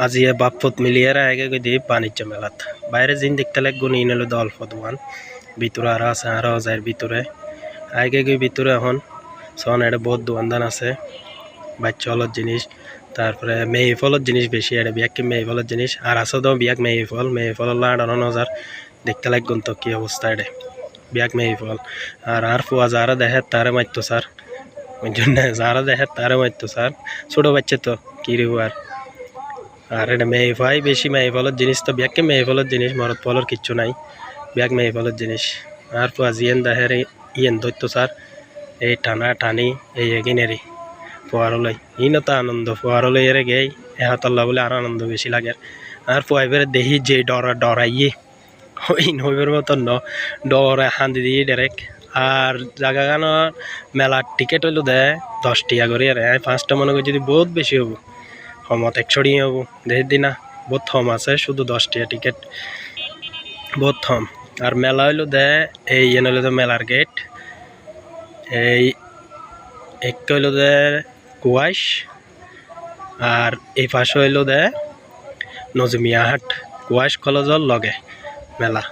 আজি এ বাপত মিলিয়ে আগে গই দিয়ে বাণিজ্য মেলাত বাইরে জিন দেখতে লাগবো নিয়ে নিল অল্প দোকান ভিতরে আরো আছে আরো যায় ভিতরে আগে গই ভিতরে এখন সন এটা বহুত দোকানদান আছে বাচ্চা হলত জিনিস তারপরে মেয়ে ফলত জিনিস বেশি এটা বিয়াক মেয়ে ফলত জিনিস আর আছে তো বিয়াক মেয়ে ফল লাগানো নজার দেখতে লাগবেন তো কি অবস্থা এটা বিয়াক মেয়ে ফল আর ফুয়া যারা দেখে তারে মারতো স্যার ওই জন্য যারা দেখে তারে মারতো স্যার ছোটো বাচ্চা তো কি রে আর এটা মেয়ে ভাই বেশি মেয়ে ফলের জিনিস তো বিয়াকে মেয়ে ফলের জিনিস মরদ ফলের কিচ্ছু নাই বিয়াক মেয়ে ফলের জিনিস আর ফুয়া জিয়েন দাহের ইয়েন দৈত্য স্যার এই টানা টানি এই এগিনেরই ফুয়ারলৈ ইন তো আনন্দ ফুয়ারলৈ এরে গেই এহাতল্লা বলে আর আনন্দ বেশি লাগে আর ফুয়াইবের দেখি যে ডরাইয়ে ওই নইবের মতন ডরে হান্দি দিয়ে ডাইরেক্ট আর জায়গা গান মেলার টিকিট হইলো দেয় 10 টাকা করে আর 5টা মনে করি যদি বহুত বেশি হবো কমত 100 টাকা হবো দেখি দিনা বহুত কম আছে শুধু 10 টাকা টিকিট বহুত কম আর মেলা হইলো দেয় এই হইলো তো মেলার গেট এই একটা হইলো দেয় কুয়াশ আর এই পাশে হইলো দেয় নজমিয়া হাট কুয়াশ কলেজের লগে মেলা।